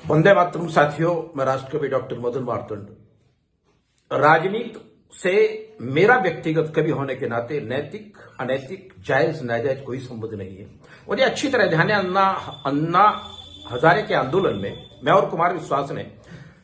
वंदे मातरम साथियों, मैं राष्ट्रकवि डॉक्टर मदन मार्तंड। राजनीति से मेरा व्यक्तिगत कवि होने के नाते नैतिक अनैतिक जायज नाजायज कोई संबंध नहीं है। मुझे अच्छी तरह ध्यान है, अन्ना हजारे के आंदोलन में मैं और कुमार विश्वास ने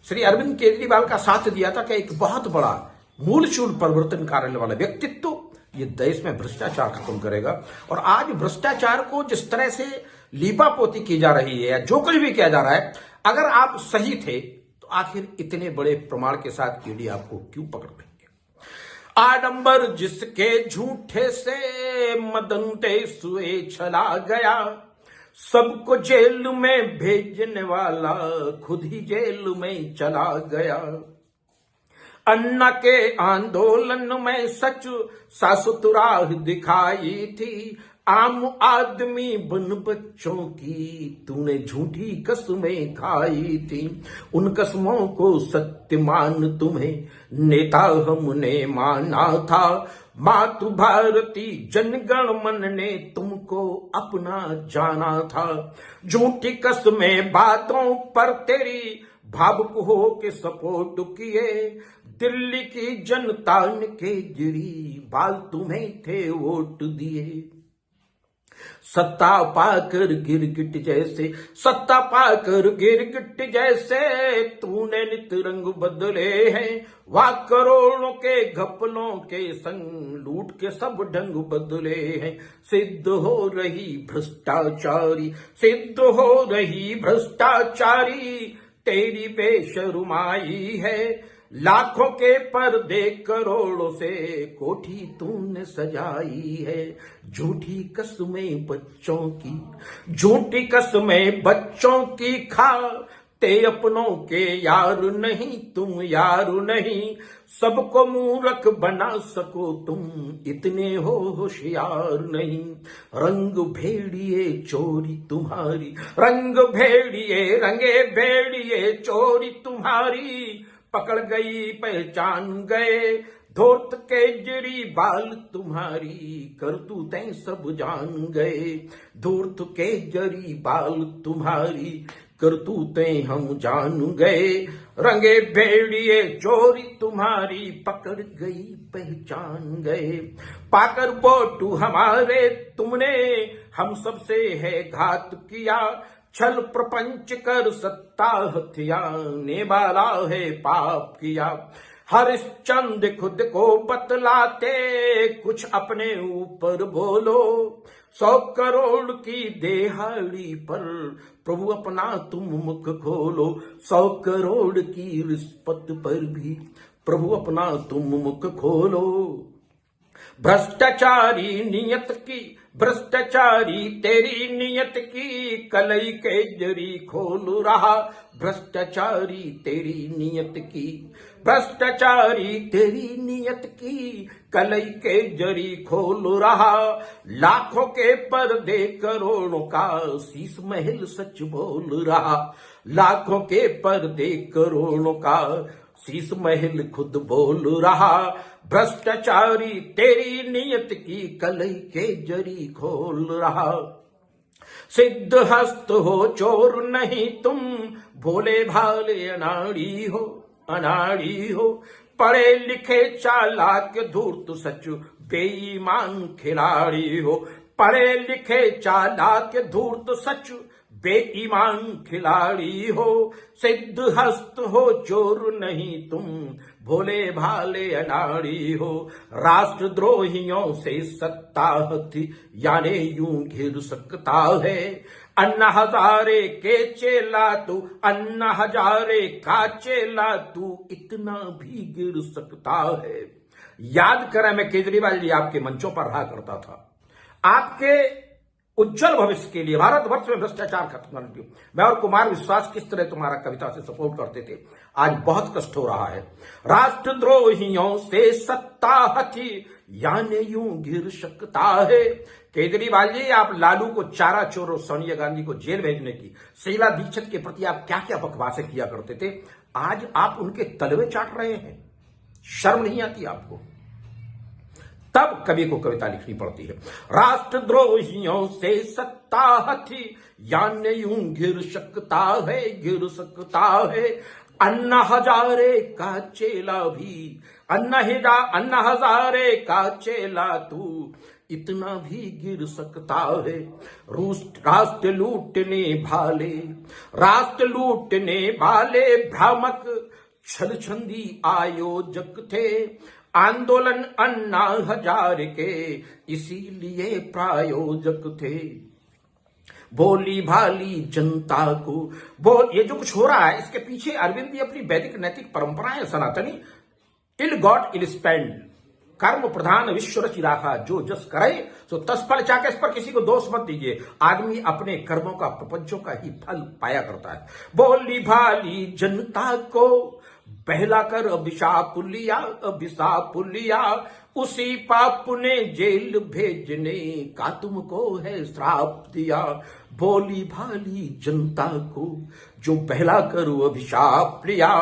श्री अरविंद केजरीवाल का साथ दिया था कि एक बहुत बड़ा मूलचूल परिवर्तन करने वाला व्यक्तित्व ये देश में भ्रष्टाचार खत्म करेगा। और आज भ्रष्टाचार को जिस तरह से लीपापोती की जा रही है या जो कुछ भी किया जा रहा है, अगर आप सही थे तो आखिर इतने बड़े प्रमाण के साथ ईडी आपको क्यों पकड़ लेंगे? आडंबर जिसके झूठे से मदन तेसुए चला गया, सबको जेल में भेजने वाला खुद ही जेल में चला गया। अन्ना के आंदोलन में सच सासुत राह दिखाई थी, आम आदमी बन बच्चों की तूने झूठी कसमें खाई थी। उन कसमों को सत्य मान तुम्हें नेता हमने माना था, मातृ भारती जनगण मन ने तुमको अपना जाना था। झूठी कसमें बातों पर तेरी भावुक हो के सपोर्ट किए, दिल्ली की जनता ने केजरीवाल तुम्हें थे वोट दिए। सत्ता पाकर गिरगिट जैसे तूने नित रंग बदले हैं, वाह करोड़ों के घपलों के संग लूट के सब ढंग बदले हैं। सिद्ध हो रही भ्रष्टाचारी तेरी बेशर्माई है। लाखों के पर्दे करोड़ों से कोठी तूने सजाई है। झूठी कसमें बच्चों की खा ते अपनों के यार नहीं, तुम यार नहीं। सबको मूर्ख बना सको तुम, इतने हो होशियार नहीं। रंगे भेड़िए चोरी तुम्हारी, पकड़ गई पहचान गए। धूर्त केजरीवाल तुम्हारी करतूतें सब जान गए। धूर्त केजरीवाल तुम्हारी करतूतें हम जान गए। रंगे भेड़िए चोरी तुम्हारी पकड़ गई पहचान गए। पाकर वोट हमारे तुमने हम सबसे है घात किया, छल प्रपंच कर सत्ता हथियाने वाला है पाप किया। हरिश्चंद्र खुद को बतलाते कुछ अपने ऊपर बोलो, 100 करोड़ की दिहाड़ी पर प्रभु अपना तुम मुख खोलो। 100 करोड़ की रिश्वत पर भी प्रभु अपना तुम मुख खोलो। भ्रष्टाचारी तेरी नियत की कलई के जरी खोल रहा। भ्रष्टाचारी तेरी नियत की कलई के जरी खोल रहा। लाखों के पर्दे करोड़ों का शीश महल सच बोल रहा। लाखों के पर्दे करोड़ों का शीश महल खुद बोल रहा। भ्रष्टाचारी तेरी नियत की कलई के जरी खोल रहा। सिद्ध हस्त हो चोर नहीं तुम, भोले भाले अनाड़ी हो। पढ़े लिखे चालाक धूर्त सच बेईमान खिलाड़ी हो। पढ़े लिखे चालाक धूर्त सच बेईमान खिलाड़ी हो। सिद्ध हस्त हो चोर नहीं तुम, भोले भाले अनाड़ी हो। राष्ट्रद्रोहियों से सत्ता यानी यूं घिर सकता है। अन्ना हजारे का चेला तू इतना भी गिर सकता है। याद करें, मैं केजरीवाल जी आपके मंचों पर रहा करता था। आपके उज्जवल भविष्य के लिए, भारतवर्ष में भ्रष्टाचार खत्म करने के लिए मैं और कुमार विश्वास किस तरह तुम्हारा कविता से सपोर्ट करते थे, आज बहुत कष्ट हो रहा है। राष्ट्रद्रोहियों से सत्ता यानी यूं घिर सकता है। केजरीवाल जी, आप लालू को चारा चोर और सोनिया गांधी को जेल भेजने की, शीला दीक्षित के प्रति आप क्या क्या बकवासें किया करते थे, आज आप उनके तलवे चाट रहे हैं। शर्म नहीं आती आपको? तब कवि को कविता लिखनी पड़ती है। राष्ट्रद्रोहियों से सत्ता हथी यान यूं गिर सकता है अन्ना हजारे का चेला भी अन्ना हजारे का चेला तू इतना भी गिर सकता है। राष्ट्र लूटने वाले भ्रामक छलछंदी आयोजक थे, आंदोलन अन्ना हजारे के इसीलिए प्रायोजक थे। बोली भाली जनता को ये जो कुछ हो रहा है इसके पीछे अरविंद भी अपनी वैदिक नैतिक परंपराएं सनातनी इल गॉड इल स्पेंड कर्म प्रधान विश्व रचि राखा, जो जस करे तो तत्फल चाके। इस पर किसी को दोष मत दीजिए, आदमी अपने कर्मों का प्रपंचों का ही फल पाया करता है। बोली भाली जनता को बहला कर अभिशाप लिया उसी पाप ने जेल भेजने का तुमको है श्राप दिया। बोली भाली जनता को जो बहला कर अभिशाप लिया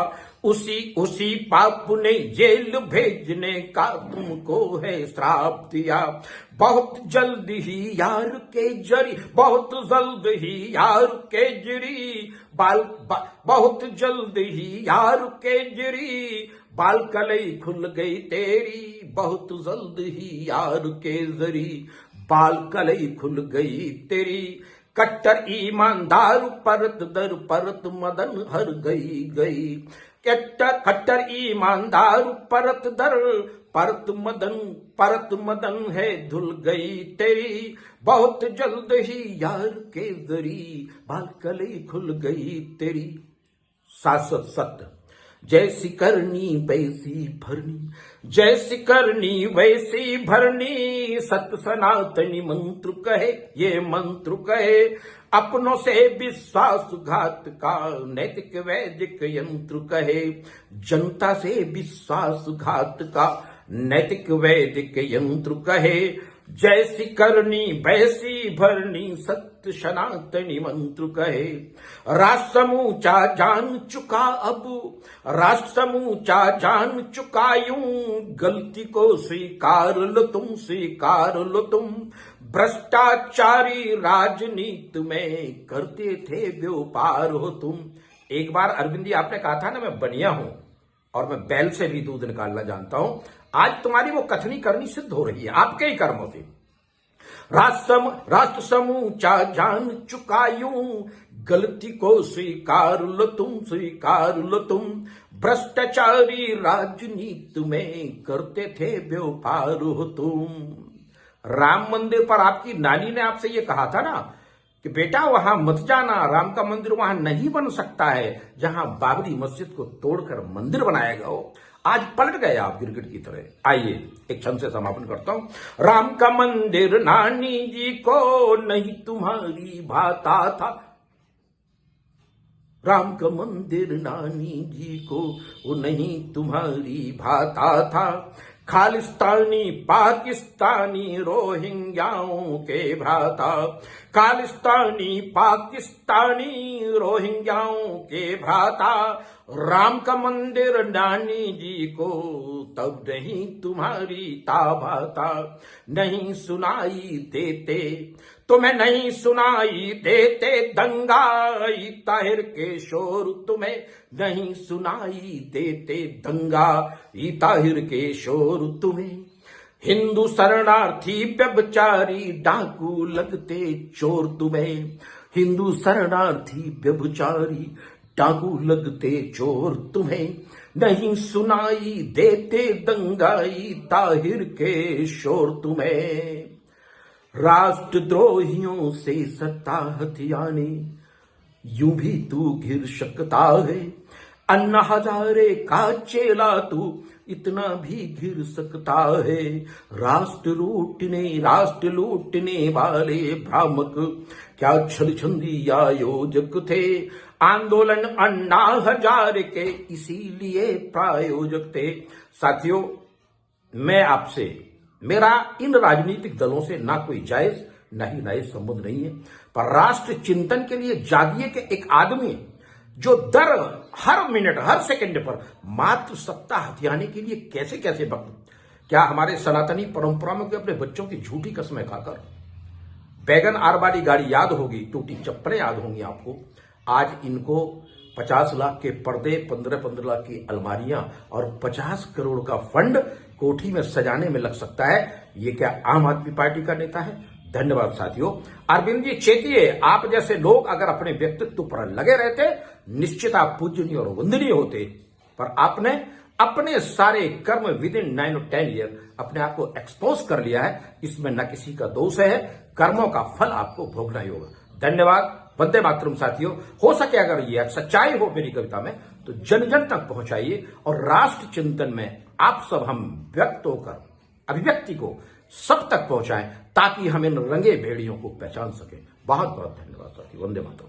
उसी पाप ने जेल भेजने का तुमको है श्राप दिया। बहुत जल्द ही यार के जरी बहुत जल्द ही यार के जरी बहुत जल्द ही यार के जरी बाल कलई खुल गई तेरी। बहुत जल्द ही यार के जरी बाल कलई खुल गई तेरी। कट्टर ईमानदार परत दर परत मदन हर गई कट्टर ईमानदार परत दर परत मदन है धुल गई तेरी। बहुत जल्द ही यार के जरी बाल कलई खुल गई तेरी। शाश्वत सत्य जैसी करनी वैसी भरनी सत्य सनातनी मंत्र कहे ये मंत्र कहे। अपनों से विश्वासघात का नैतिक वैदिक यंत्र कहे। जनता से विश्वासघात का नैतिक वैदिक यंत्र कहे। जैसी करनी वैसी भरनी सत्य सनातनी मंत्र कहे। राष्ट्र समूचा जान चुका यूं गलती को स्वीकार लो तुम। भ्रष्टाचारी राजनीति में करते थे व्यापार हो तुम। एक बार अरविंद जी आपने कहा था ना, मैं बनिया हूं और मैं बैल से भी दूध निकालना जानता हूं। आज तुम्हारी वो कथनी करनी सिद्ध हो रही है आपके ही कर्मों से। राष्ट्र समूचा जान चुका यूं गलती को स्वीकार लो तुम। भ्रष्टाचारी राजनीति में करते थे व्यापार हो तुम। राम मंदिर पर आपकी नानी ने आपसे ये कहा था ना कि बेटा वहां मत जाना, राम का मंदिर वहां नहीं बन सकता है जहां बाबरी मस्जिद को तोड़कर मंदिर बनाया गया हो। आज पलट गए आप गिरगिट की तरह। आइए एक क्षण से समापन करता हूं। राम का मंदिर नानी जी को नहीं तुम्हारी भाता था। राम का मंदिर नानी जी को वो नहीं तुम्हारी भाता था। खालिस्तानी पाकिस्तानी रोहिंग्याओं के भ्राता। खालिस्तानी पाकिस्तानी रोहिंग्याओं के भ्राता। राम का मंदिर नानी जी को तब नहीं तुम्हारी ताभाता। नहीं सुनाई देते तुम्हें नहीं सुनाई देते दंगाई ताहिर के शोर तुम्हें नहीं सुनाई देते दंगा ई ताहिर के शोर तुम्हें। हिंदू शरणार्थी व्यभिचारी डाकू लगते चोर तुम्हें। हिंदू शरणार्थी व्यभिचारी डाकू लगते चोर तुम्हें। नहीं सुनाई देते दंगाई ताहिर के शोर तुम्हें। राष्ट्रद्रोहियों से सत्ता हथियाने यूं भी तू घिर सकता है। अन्ना हजारे का चेला तू इतना भी घिर सकता है। राष्ट्र लूटने वाले भ्रामक क्या छलछंदी आयोजक थे। आंदोलन अन्ना हजारे के इसीलिए प्रायोजक थे। साथियों, मैं आपसे मेरा इन राजनीतिक दलों से ना कोई जायज ना ही नाजायज संबंध नहीं है, पर राष्ट्र चिंतन के लिए जागिए कि एक आदमी जो हर मिनट हर सेकंड पर मात्र सत्ता हथियाने के लिए कैसे वक्त क्या हमारे सनातनी परंपरा में अपने बच्चों की झूठी कस्में खाकर बैगन आर वाली गाड़ी याद होगी, टूटी चप्पलें याद होंगी आपको। आज इनको 50 लाख के पर्दे, 15-15 लाख की अलमारियां और 50 करोड़ का फंड कोठी में सजाने में लग सकता है। ये क्या आम आदमी पार्टी का नेता है? धन्यवाद साथियों। अरविंद जी चेतिए, आप जैसे लोग अगर अपने व्यक्तित्व पर लगे रहते निश्चित आप पूजनीय और वंदनीय होते, पर आपने अपने सारे कर्म विद इन 9 और 10 ईयर अपने आप को एक्सपोज कर लिया है। इसमें न किसी का दोष है, कर्मों का फल आपको भोगना ही होगा। धन्यवाद। वंदे मातरम साथियों। हो सके अगर ये सच्चाई हो मेरी कविता में तो जन जन तक पहुंचाइए और राष्ट्र चिंतन में आप सब हम व्यक्त होकर अभिव्यक्ति को सब तक पहुंचाएं ताकि हम इन रंगे भेड़ियों को पहचान सकें। बहुत बहुत धन्यवाद साथियों। वंदे मातरम।